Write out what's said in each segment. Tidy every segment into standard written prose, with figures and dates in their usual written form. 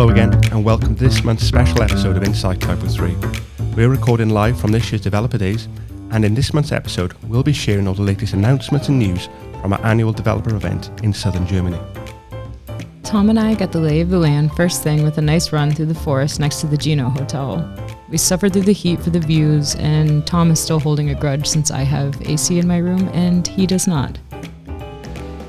Hello again, and welcome to this month's special episode of Inside TYPO3. We're recording live from this year's Developer Days, and in this month's episode, we'll be sharing all the latest announcements and news from our annual developer event in southern Germany. Tom and I got the lay of the land first thing with a nice run through the forest next to the Keynote Hotel. We suffered through the heat for the views, and Tom is still holding a grudge since I have AC in my room and he does not.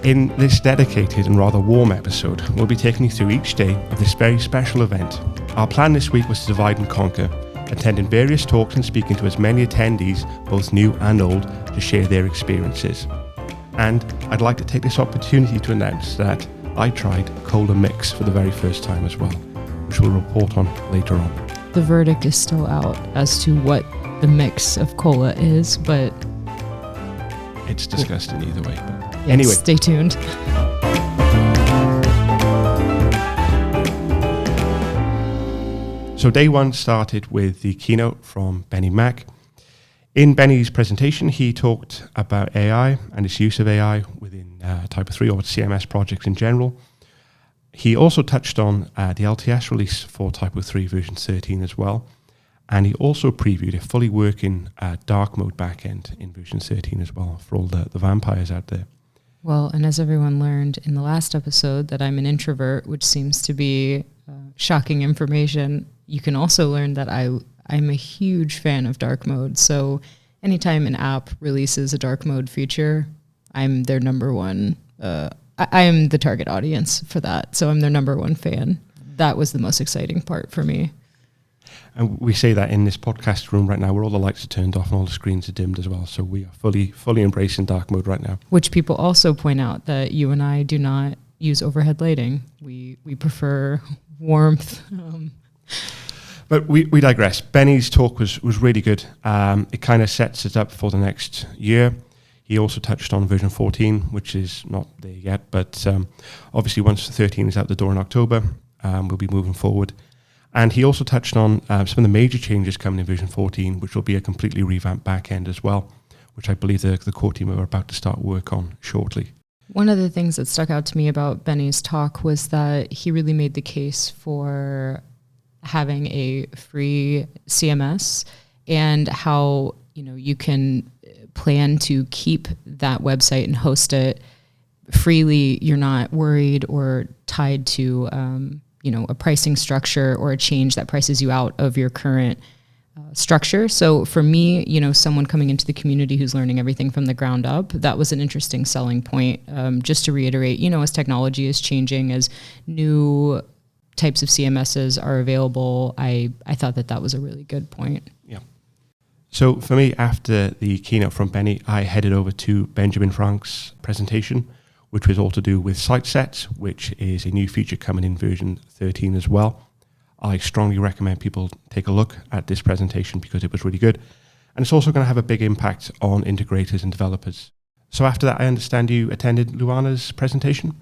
In this dedicated and rather warm episode, we'll be taking you through each day of this very special event. Our plan this week was to divide and conquer, attending various talks and speaking to as many attendees, both new and old, to share their experiences. And I'd like to take this opportunity to announce that I tried Cola Mix for the very first time as well, which we'll report on later on. The verdict is still out as to what the mix of cola is, but it's disgusting either way. But yes, anyway, stay tuned. So day one started with the keynote from Benny Mack. In Benny's presentation, he talked about AI and its use of AI within TYPO3 or CMS projects in general. He also touched on the LTS release for TYPO3 version 13 as well. And he also previewed a fully working dark mode backend in version 13 as well for all the vampires out there. Well, and as everyone learned in the last episode that I'm an introvert, which seems to be shocking information, you can also learn that I'm a huge fan of dark mode. So anytime an app releases a dark mode feature, I'm their number one. I am the target audience for that. So I'm their number one fan. That was the most exciting part for me. And we say that in this podcast room right now, where all the lights are turned off and all the screens are dimmed as well. So we are fully embracing dark mode right now. Which people also point out that you and I do not use overhead lighting. We prefer warmth. But we digress. Benny's talk was really good. It kind of sets it up for the next year. He also touched on version 14, which is not there yet. But obviously once 13 is out the door in October, we'll be moving forward. And he also touched on some of the major changes coming in version 14, which will be a completely revamped backend as well, which I believe the core team are about to start work on shortly. One of the things that stuck out to me about Benny's talk was that he really made the case for having a free CMS and how, you can plan to keep that website and host it freely. You're not worried or tied to a pricing structure or a change that prices you out of your current structure. So for me, someone coming into the community who's learning everything from the ground up, that was an interesting selling point. Just to reiterate, as technology is changing, as new types of CMSs are available, I thought that was a really good point. Yeah. So for me, after the keynote from Benny, I headed over to Benjamin Frank's presentation, which was all to do with site sets, which is a new feature coming in version 13 as well. I strongly recommend people take a look at this presentation because it was really good. And it's also going to have a big impact on integrators and developers. So after that, I understand you attended Luana's presentation?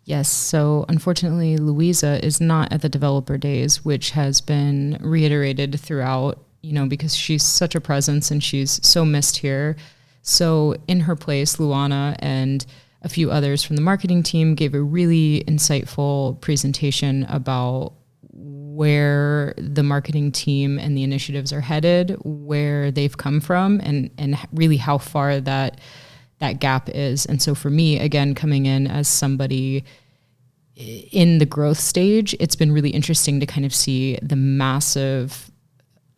Yes. So unfortunately, Louisa is not at the Developer Days, which has been reiterated throughout, because she's such a presence and she's so missed here. So in her place, Luana and a few others from the marketing team gave a really insightful presentation about where the marketing team and the initiatives are headed, where they've come from, and really how far that gap is. And so for me, again, coming in as somebody in the growth stage, it's been really interesting to kind of see the massive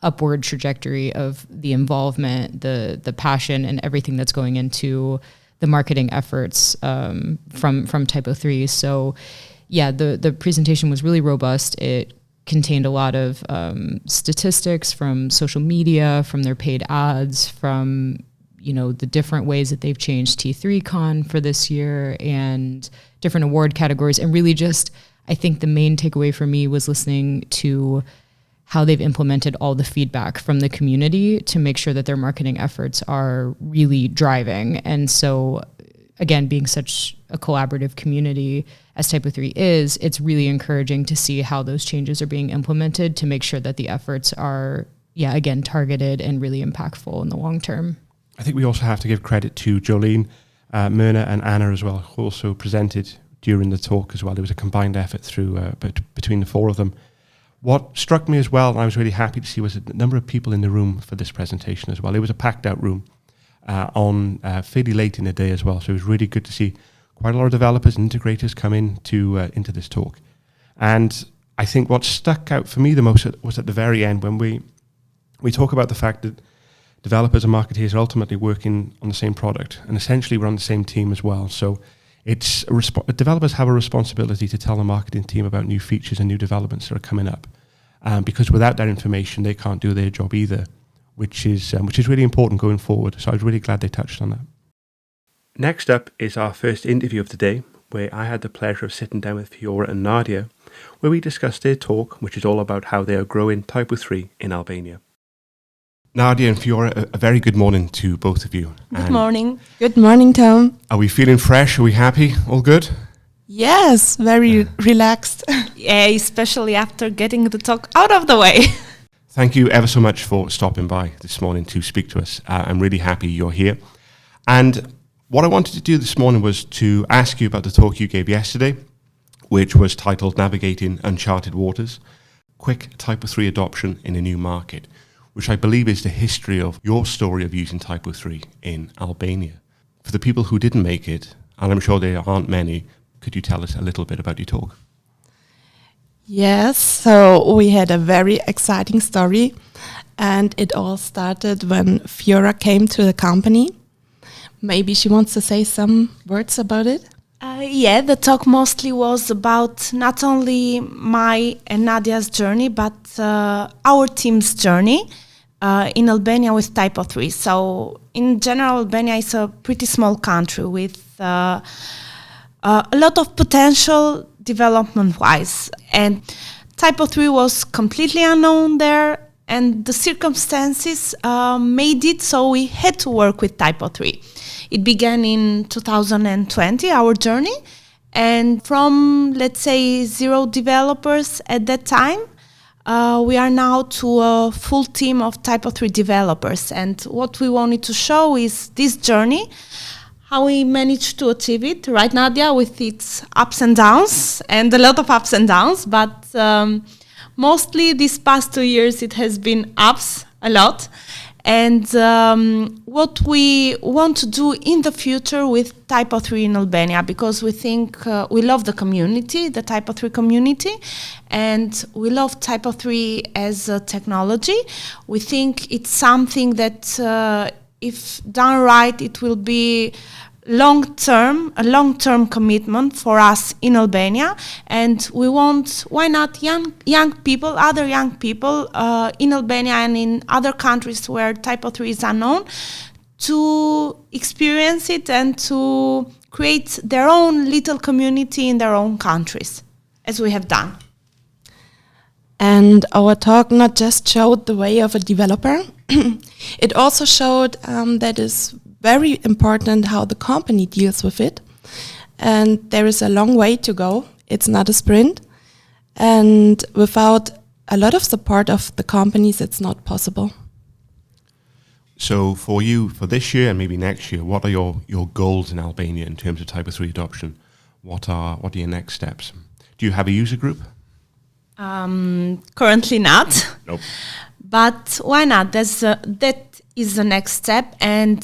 upward trajectory of the involvement, the passion, and everything that's going into the marketing efforts from TYPO3. So yeah, the presentation was really robust. It contained a lot of statistics from social media, from their paid ads, from the different ways that they've changed T3Con for this year and different award categories. And really just, I think the main takeaway for me was listening to how they've implemented all the feedback from the community to make sure that their marketing efforts are really driving. And so again, being such a collaborative community as TYPO3 is, it's really encouraging to see how those changes are being implemented to make sure that the efforts are, again, targeted and really impactful in the long term. I think we also have to give credit to Jolene, Myrna and Anna as well, who also presented during the talk as well. It was a combined effort through between the four of them. What struck me as well, and I was really happy to see, was the number of people in the room for this presentation as well. It was a packed out room on fairly late in the day as well. So it was really good to see quite a lot of developers and integrators come into this talk. And I think what stuck out for me the most was at the very end when we talk about the fact that developers and marketeers are ultimately working on the same product, and essentially we're on the same team as well. So it's developers have a responsibility to tell the marketing team about new features and new developments that are coming up, because without that information, they can't do their job either, which is really important going forward. So I was really glad they touched on that. Next up is our first interview of the day, where I had the pleasure of sitting down with Fiora and Nadia, where we discussed their talk, which is all about how they are growing TYPO3 in Albania. Nadia and Fiora, a very good morning to both of you. Good morning. Good morning, Tom. Are we feeling fresh? Are we happy? All good? Yes, very relaxed. Yeah, especially after getting the talk out of the way. Thank you ever so much for stopping by this morning to speak to us. I'm really happy you're here. And what I wanted to do this morning was to ask you about the talk you gave yesterday, which was titled Navigating Uncharted Waters, Quick TYPO3 Adoption in a New Market, which I believe is the history of your story of using TYPO3 in Albania. For the people who didn't make it, and I'm sure there aren't many, could you tell us a little bit about your talk? Yes, so we had a very exciting story, and it all started when Fiora came to the company. Maybe she wants to say some words about it? Yeah, the talk mostly was about not only my and Nadia's journey, but our team's journey in Albania with TYPO3. So in general, Albania is a pretty small country with a lot of potential development-wise. And TYPO3 was completely unknown there, and the circumstances made it so we had to work with TYPO3. It began in 2020, our journey, and from, let's say, 0 developers at that time, we are now to a full team of TYPO3 developers. And what we wanted to show is this journey, how we managed to achieve it, right, Nadia, with its ups and downs, and a lot of ups and downs, but mostly these past 2 years it has been ups a lot. And what we want to do in the future with TYPO3 in Albania, because we think we love the community, the TYPO3 community, and we love TYPO3 as a technology. We think it's something that if done right, it will be a long-term commitment for us in Albania, and we want, why not, young people, other young people in Albania and in other countries where TYPO3 is unknown, to experience it and to create their own little community in their own countries, as we have done. And our talk not just showed the way of a developer, it also showed that it's very important how the company deals with it. And there is a long way to go. It's not a sprint. And without a lot of support of the companies, it's not possible. So for you, for this year and maybe next year, what are your goals in Albania in terms of TYPO3 adoption? What are your next steps? Do you have a user group? Currently not. Nope. But why not? That is the next step. And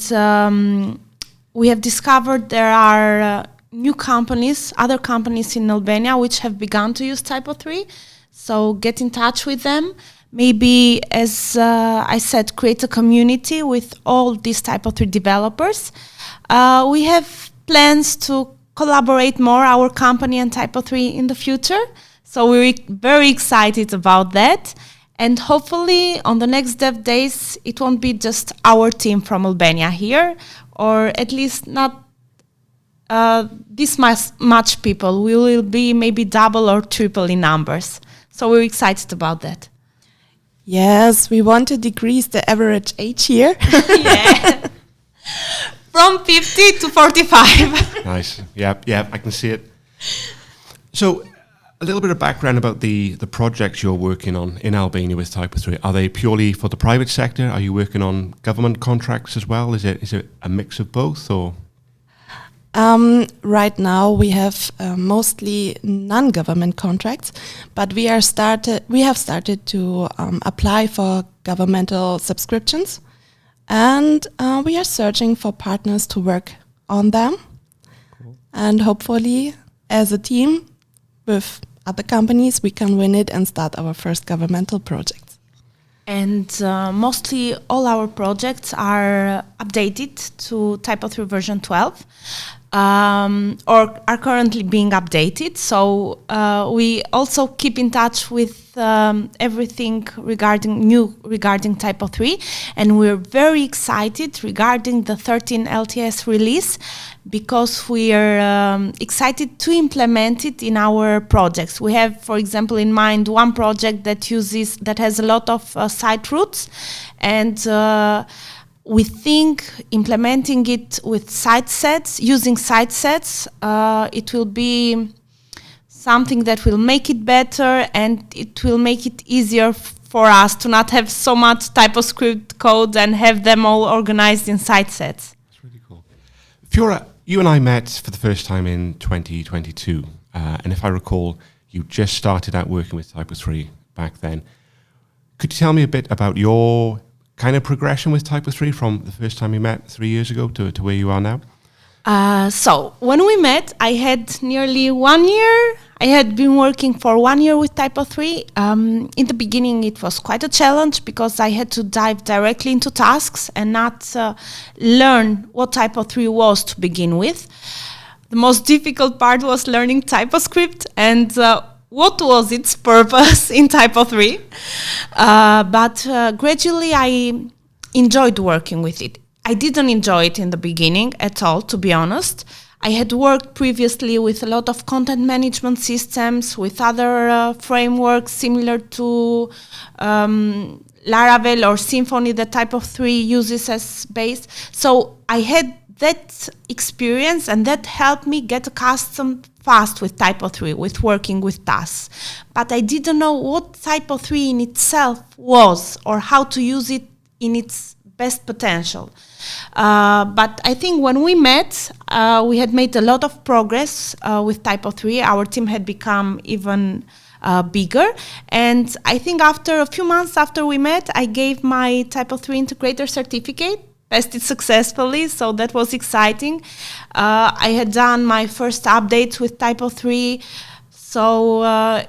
we have discovered there are new companies, other companies in Albania which have begun to use TYPO3. So get in touch with them. Maybe, as I said, create a community with all these TYPO3 developers. We have plans to collaborate more, our company and TYPO3, in the future. So we're very excited about that. And hopefully on the next Dev Days, it won't be just our team from Albania here, or at least not this much people. We will be maybe double or triple in numbers. So we're excited about that. Yes, we want to decrease the average age here. Yeah. From 50 to 45. Nice. Yeah, I can see it. So a little bit of background about the projects you're working on in Albania with TYPO3. Are they purely for the private sector? Are you working on government contracts as well? Is it a mix of both, or? Right now we have mostly non-government contracts, but we have started to apply for governmental subscriptions, and we are searching for partners to work on them. Cool. And hopefully, as a team with other companies, we can win it and start our first governmental projects. And mostly all our projects are updated to TYPO3 version 12. Or are currently being updated. So we also keep in touch with everything regarding TYPO3, and we're very excited regarding the 13 LTS release, because we are excited to implement it in our projects. We have, for example, in mind one project that has a lot of site routes, and we think implementing it with site sets, using site sets, it will be something that will make it better, and it will make it easier for us to not have so much TypoScript code and have them all organized in site sets. That's really cool. Fiora, you and I met for the first time in 2022, and if I recall, you just started out working with TYPO3 back then. Could you tell me a bit about your kind of progression with TYPO3 from the first time you met 3 years ago to where you are now? So when we met, I had nearly 1 year. I had been working for 1 year with TYPO3. In the beginning, it was quite a challenge because I had to dive directly into tasks and not learn what TYPO3 was to begin with. The most difficult part was learning TypoScript and what was its purpose in TYPO3. But gradually I enjoyed working with it. I didn't enjoy it in the beginning at all, to be honest. I had worked previously with a lot of content management systems, with other frameworks similar to Laravel or Symfony that TYPO3 uses as base. So I had that experience, and that helped me get accustomed fast with TYPO3, with working with tasks. But I didn't know what TYPO3 in itself was, or how to use it in its best potential. But I think when we met, we had made a lot of progress with TYPO3. Our team had become even bigger. And I think after a few months after we met, I gave my TYPO3 integrator certificate, passed it successfully, so that was exciting. I had done my first updates with TYPO3, so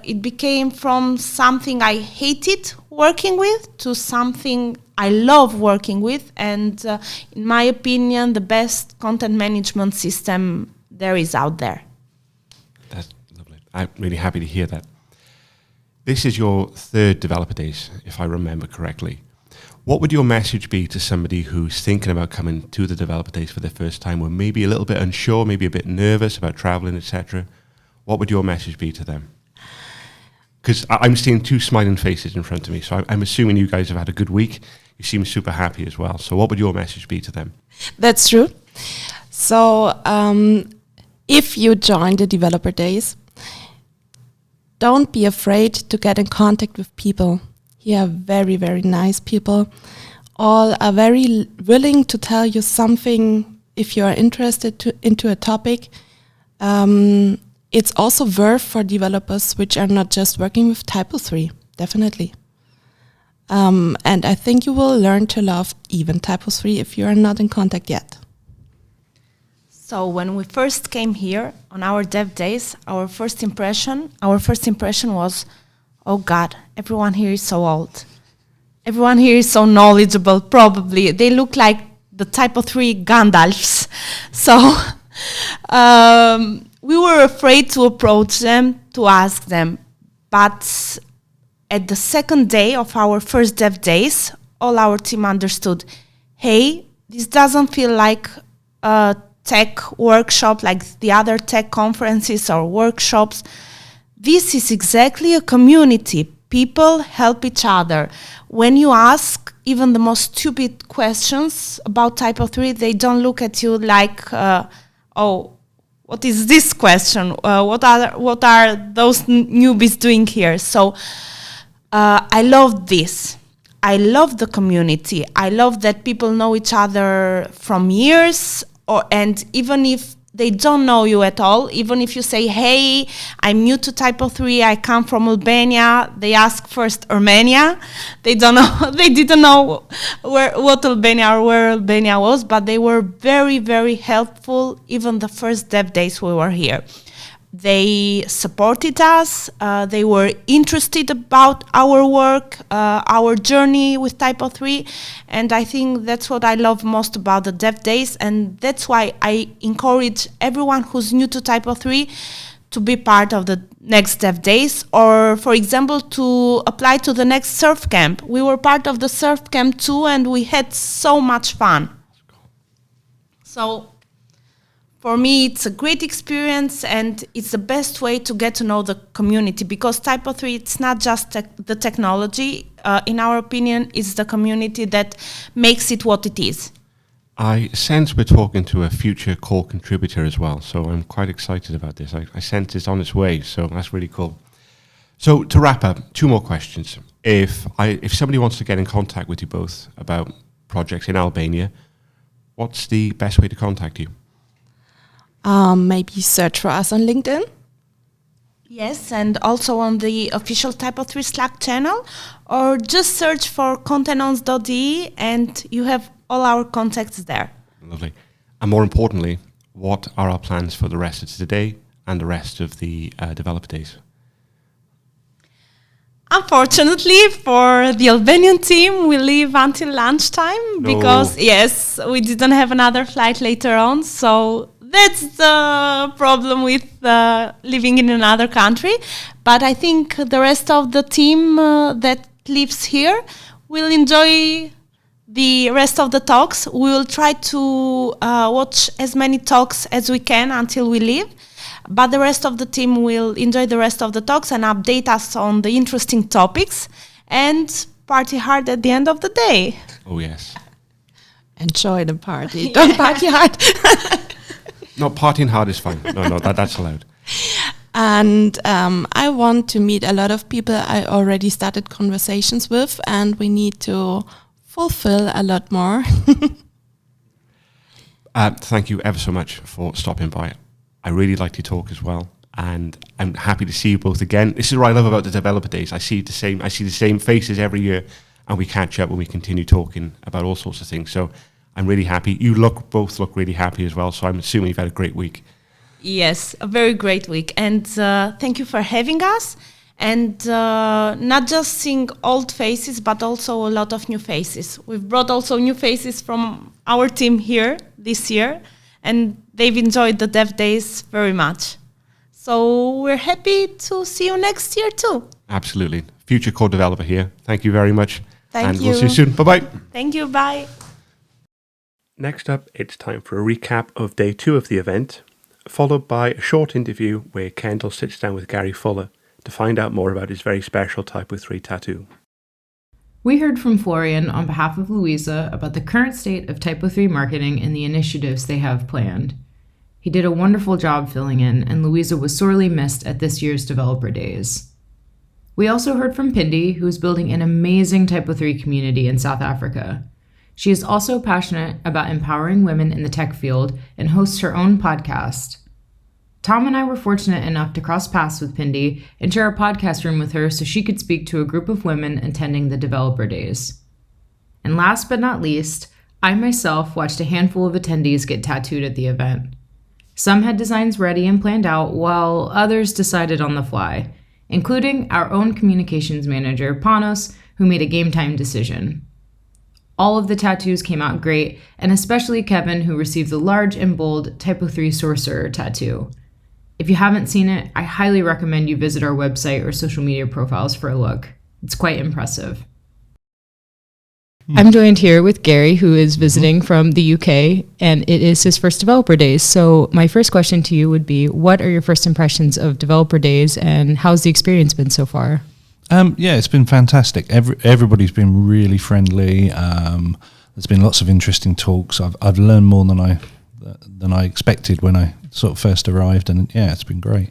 it became from something I hated working with to something I love working with, and in my opinion, the best content management system there is out there. That's lovely. I'm really happy to hear that. This is your third Developer Days, if I remember correctly. What would your message be to somebody who's thinking about coming to the Developer Days for the first time, or maybe a little bit unsure, maybe a bit nervous about traveling, etc.? What would your message be to them? Because I'm seeing two smiling faces in front of me, so I'm assuming you guys have had a good week. You seem super happy as well. So what would your message be to them? That's true. So if you join the Developer Days, don't be afraid to get in contact with people. Here are very, very nice people. All are very willing to tell you something if you are interested into a topic. It's also worth for developers which are not just working with TYPO3, definitely. And I think you will learn to love even TYPO3 if you are not in contact yet. So when we first came here on our dev days, our first impression was, oh God, everyone here is so old. Everyone here is so knowledgeable, probably. They look like the TYPO3 Gandalfs. So we were afraid to approach them, to ask them. But at the second day of our first dev days, all our team understood, hey, this doesn't feel like a tech workshop like the other tech conferences or workshops. This is exactly a community. People help each other. When you ask even the most stupid questions about TYPO3, they don't look at you like, oh, what is this question? What are those newbies doing here? So I love this. I love the community. I love that people know each other from years, and even if they don't know you at all. Even if you say, hey, I'm new to TYPO3, I come from Albania, they ask first Armenia. They don't know, they didn't know where Albania was, but they were very, very helpful even the first dev days we were here. They supported us, they were interested about our work, our journey with TYPO3, and I think that's what I love most about the dev days, and that's why I encourage everyone who's new to TYPO3 to be part of the next dev days, or for example to apply to the next surf camp. We were part of the surf camp too, and we had so much fun. So for me, it's a great experience, and it's the best way to get to know the community, because TYPO3, it's not just the technology. In our opinion, it's the community that makes it what it is. I sense we're talking to a future core contributor as well, so I'm quite excited about this. I sense it's on its way, so that's really cool. So to wrap up, 2 more questions. If somebody wants to get in contact with you both about projects in Albania, what's the best way to contact you? Maybe search for us on LinkedIn. Yes, and also on the official TYPO3 Slack channel, or just search for contenons.de and you have all our contacts there. Lovely. And more importantly, what are our plans for the rest of today and the rest of the developer days? Unfortunately, for the Albanian team, we leave until lunchtime because, yes, we didn't have another flight later on. So that's the problem with living in another country. But I think the rest of the team that lives here will enjoy the rest of the talks. We will try to watch as many talks as we can until we leave. But the rest of the team will enjoy the rest of the talks and update us on the interesting topics and party hard at the end of the day. Oh, yes. Enjoy the party. Don't party hard. No, partying hard is fine. No, that's allowed. And I want to meet a lot of people I already started conversations with, and we need to fulfill a lot more. Thank you ever so much for stopping by. I really liked your talk as well, and I'm happy to see you both again. This is what I love about the developer days. I see the same faces every year, and we catch up and we continue talking about all sorts of things. So I'm really happy. You both look really happy as well. So I'm assuming you've had a great week. Yes, a very great week, and thank you for having us. And not just seeing old faces, but also a lot of new faces. We've brought also new faces from our team here this year, and they've enjoyed the dev days very much. So we're happy to see you next year too. Absolutely. Future core developer here. Thank you very much. Thank you. We'll see you soon. Bye-bye. Thank you. Bye. Next up, it's time for a recap of day 2 of the event, followed by a short interview where Kendall sits down with Gary Fuller to find out more about his very special TYPO3 tattoo. We heard from Florian on behalf of Louisa about the current state of TYPO3 marketing and the initiatives they have planned. He did a wonderful job filling in, and Louisa was sorely missed at this year's Developer Days. We also heard from Pindi, who is building an amazing TYPO3 community in South Africa. She is also passionate about empowering women in the tech field and hosts her own podcast. Tom and I were fortunate enough to cross paths with Pindi and share a podcast room with her so she could speak to a group of women attending the Developer Days. And last but not least, I myself watched a handful of attendees get tattooed at the event. Some had designs ready and planned out, while others decided on the fly, including our own communications manager, Panos, who made a game time decision. All of the tattoos came out great, and especially Kevin, who received the large and bold TYPO3 Sorcerer tattoo. If you haven't seen it, I highly recommend you visit our website or social media profiles for a look. It's quite impressive. I'm joined here with Gary, who is visiting from the UK, and it is his first Developer Days. So my first question to you would be, what are your first impressions of Developer Days, and how's the experience been so far? Yeah, it's been fantastic. Everybody's been really friendly. There's been lots of interesting talks. I've learned more than I expected when I sort of first arrived, and yeah, it's been great.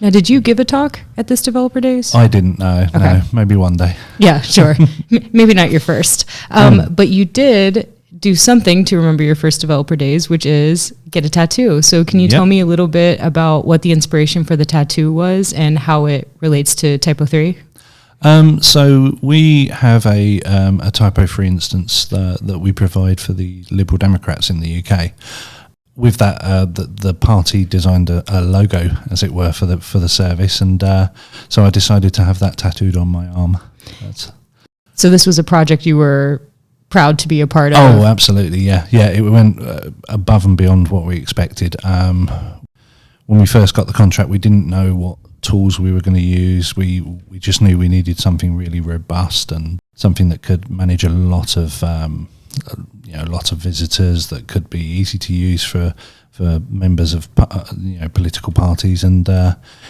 Now, did you give a talk at this Developer Days? I didn't know. Okay. No, maybe one day. Yeah, sure. Maybe not your first. But you did do something to remember your first developer days, which is get a tattoo. So can you tell me a little bit about what the inspiration for the tattoo was and how it relates to TYPO3? So we have a TYPO3 instance that we provide for the Liberal Democrats in the UK. With that, the party designed a logo, as it were, for the service, and so I decided to have that tattooed on my arm. So this was a project you were proud to be a part of? Oh, absolutely, yeah. It went above and beyond what we expected. When we first got the contract, we didn't know what tools we were going to use. We just knew we needed something really robust and something that could manage a lot of visitors, that could be easy to use for members of political parties, and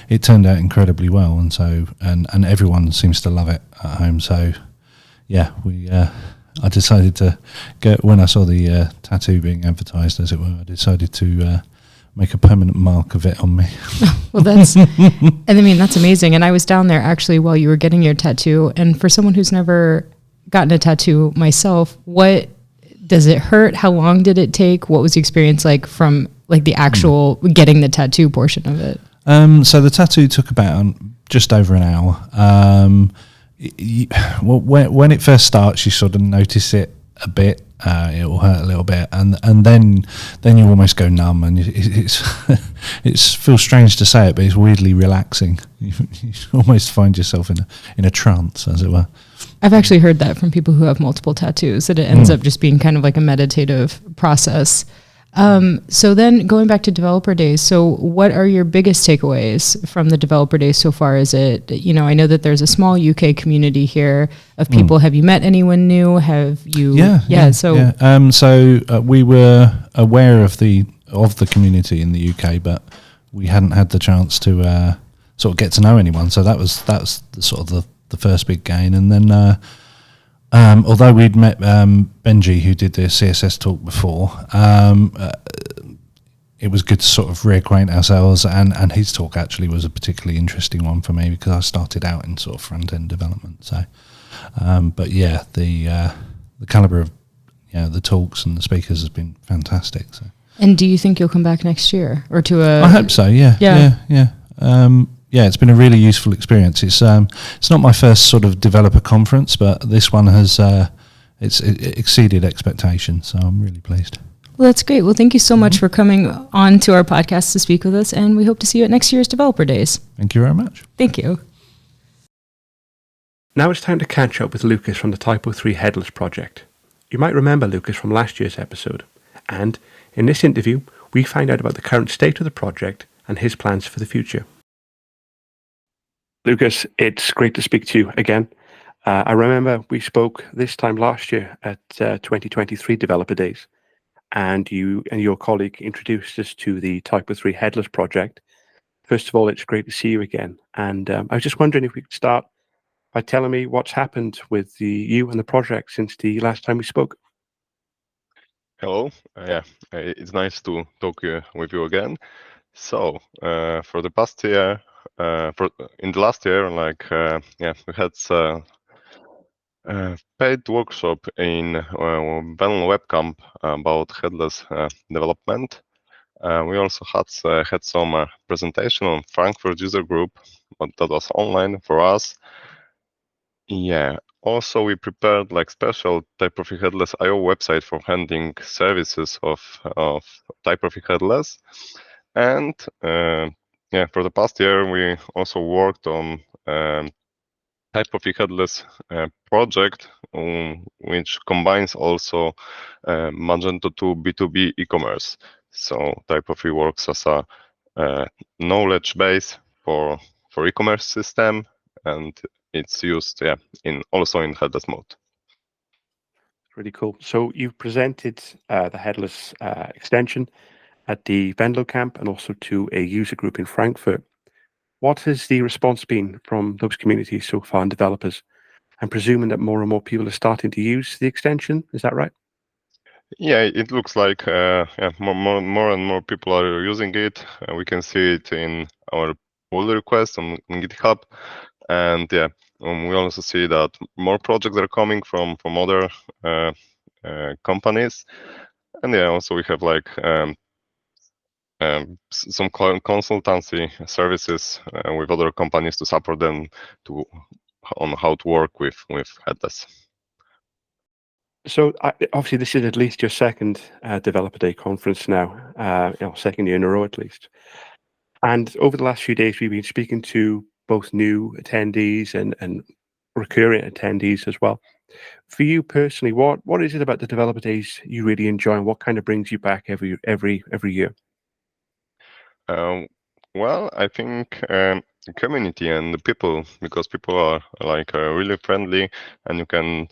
it turned out incredibly well. And so and everyone seems to love it at home. So yeah, I decided to when I saw the tattoo being advertised, as it were, I decided to make a permanent mark of it on me. Well, that's amazing. And I was down there actually while you were getting your tattoo. And for someone who's never gotten a tattoo myself, what does it hurt? How long did it take? What was the experience like from like the actual getting the tattoo portion of it? So the tattoo took about just over an hour. When it first starts, you sort of notice it a bit. It will hurt a little bit, and then you almost go numb, and it feels strange to say it, but it's weirdly relaxing. You almost find yourself in a trance, as it were. I've actually heard that from people who have multiple tattoos, that it ends up just being kind of like a meditative process. So then going back to developer days, so what are your biggest takeaways from the developer days so far? Is it, I know that there's a small UK community here of people. Have you met anyone new? Have you? So we were aware of the community in the UK, but we hadn't had the chance to sort of get to know anyone. So that's the sort of the first big gain. And then although we'd met Benji, who did the CSS talk before, it was good to sort of reacquaint ourselves, and his talk actually was a particularly interesting one for me because I started out in sort of front-end development. So, but yeah, the caliber of the talks and the speakers has been fantastic. So. And do you think you'll come back next year or to a? I hope so. Yeah. Yeah, it's been a really useful experience. It's not my first sort of developer conference, but this one has it exceeded expectations, so I'm really pleased. Well, that's great. Well, thank you so much for coming on to our podcast to speak with us, and we hope to see you at next year's Developer Days. Thank you very much. Thank you. Now it's time to catch up with Lucas from the TYPO3 Headless project. You might remember Lucas from last year's episode, and in this interview, we find out about the current state of the project and his plans for the future. Lucas, it's great to speak to you again. I remember we spoke this time last year at 2023 Developer Days, and you and your colleague introduced us to the TYPO3 Headless project. First of all, it's great to see you again. And I was just wondering if we could start by telling me what's happened with you and the project since the last time we spoke. Hello. It's nice to talk with you again. So for the past year, in the last year, we had paid workshop in Venlo Webcamp about headless development. We also had some presentation on Frankfurt user group, but that was online for us. Yeah. Also, we prepared special TYPO3 Headless IO website for handling services of TYPO3 Headless. And for the past year, we also worked on TYPO3 Headless project, which combines also Magento 2 B2B e-commerce. So TYPO3 works as a knowledge base for e-commerce system, and it's used also in headless mode. Really cool. So you've presented the headless extension at the Venlo camp and also to a user group in Frankfurt. What has the response been from those communities so far and developers? I'm presuming that more and more people are starting to use the extension. Is that right? Yeah, it looks like more and more people are using it. We can see it in our pull requests on GitHub, and we also see that more projects are coming from other companies. And yeah, also we have like some consultancy services with other companies to support them on how to work with headless. So obviously, this is at least your second Developer Day conference now, second year in a row at least. And over the last few days, we've been speaking to both new attendees and recurring attendees as well. For you personally, what is it about the Developer Days you really enjoy, and what kind of brings you back every year? Well, I think the community and the people, because people are like really friendly, and you can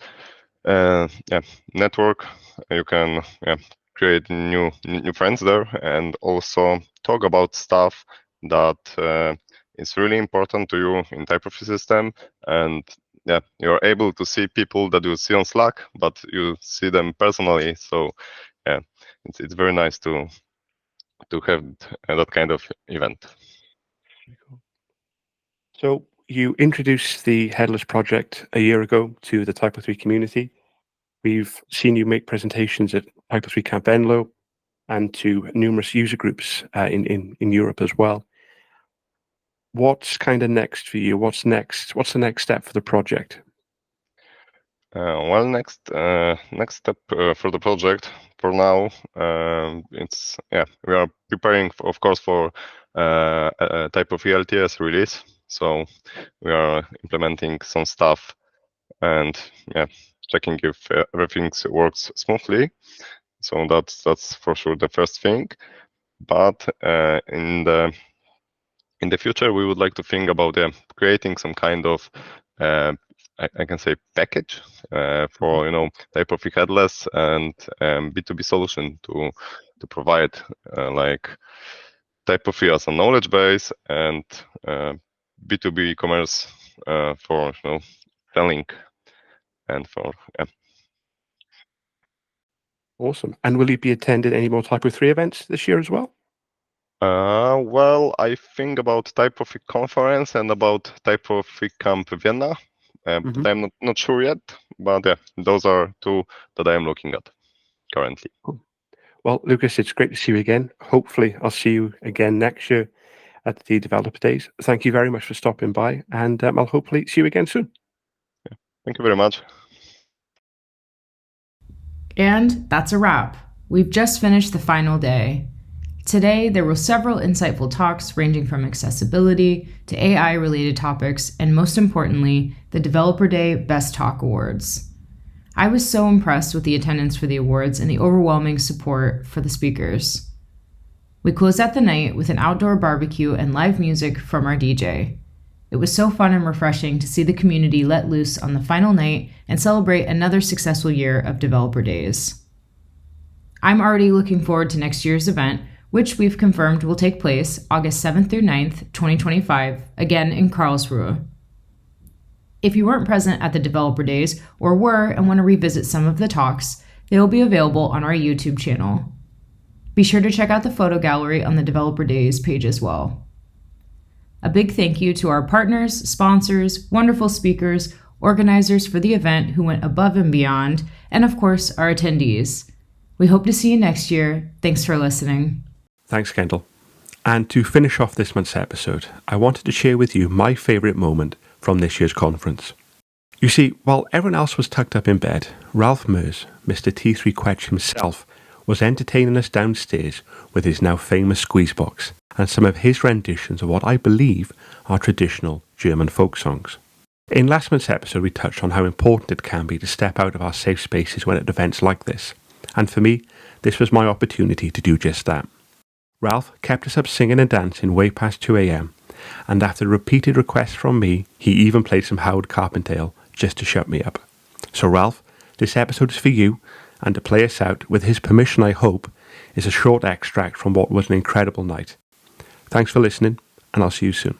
network, you can create new friends there, and also talk about stuff that is really important to you in TYPO3 system. And you're able to see people that you see on Slack, but you see them personally. So it's very nice to have that kind of event. So you introduced the Headless project a year ago to the TYPO3 community. We've seen you make presentations at TYPO3 Camp Enlo and to numerous user groups in Europe as well. What's kind of next for you? What's next? What's the next step for the project? Well, next step for the project for now, it's we are preparing of course for a TYPO3 LTS release. So we are implementing some stuff and checking if everything works smoothly. So that's for sure the first thing. But in the future, we would like to think about creating some kind of I can say package for TYPO3 headless and B2B solution to provide like TYPO3 as a knowledge base and B2B commerce for selling and for Awesome. And will you be attending any more TYPO3 events this year as well? Well, I think about TYPO3 conference and about TYPO3 Camp Vienna. But I'm not sure yet. But those are two that I am looking at currently. Cool. Well, Lucas, it's great to see you again. Hopefully, I'll see you again next year at the Developer Days. Thank you very much for stopping by, and I'll hopefully see you again soon. Thank you very much. And that's a wrap. We've just finished the final day. Today, there were several insightful talks ranging from accessibility to AI-related topics, and most importantly, the Developer Day Best Talk Awards. I was so impressed with the attendance for the awards and the overwhelming support for the speakers. We closed out the night with an outdoor barbecue and live music from our DJ. It was so fun and refreshing to see the community let loose on the final night and celebrate another successful year of Developer Days. I'm already looking forward to next year's event, which we've confirmed will take place August 7th through 9th, 2025, again in Karlsruhe. If you weren't present at the Developer Days or were and want to revisit some of the talks, they will be available on our YouTube channel. Be sure to check out the photo gallery on the Developer Days page as well. A big thank you to our partners, sponsors, wonderful speakers, organizers for the event who went above and beyond, and of course, our attendees. We hope to see you next year. Thanks for listening. Thanks, Kendall. And to finish off this month's episode, I wanted to share with you my favourite moment from this year's conference. You see, while everyone else was tucked up in bed, Ralph Mers, Mr. T3 Quetch himself, was entertaining us downstairs with his now famous squeeze box and some of his renditions of what I believe are traditional German folk songs. In last month's episode, we touched on how important it can be to step out of our safe spaces when at events like this, and for me, this was my opportunity to do just that. Ralph kept us up singing and dancing way past 2 a.m, and after repeated requests from me, he even played some Howard Carpendale just to shut me up. So Ralph, this episode is for you, and to play us out, with his permission I hope, is a short extract from what was an incredible night. Thanks for listening, and I'll see you soon.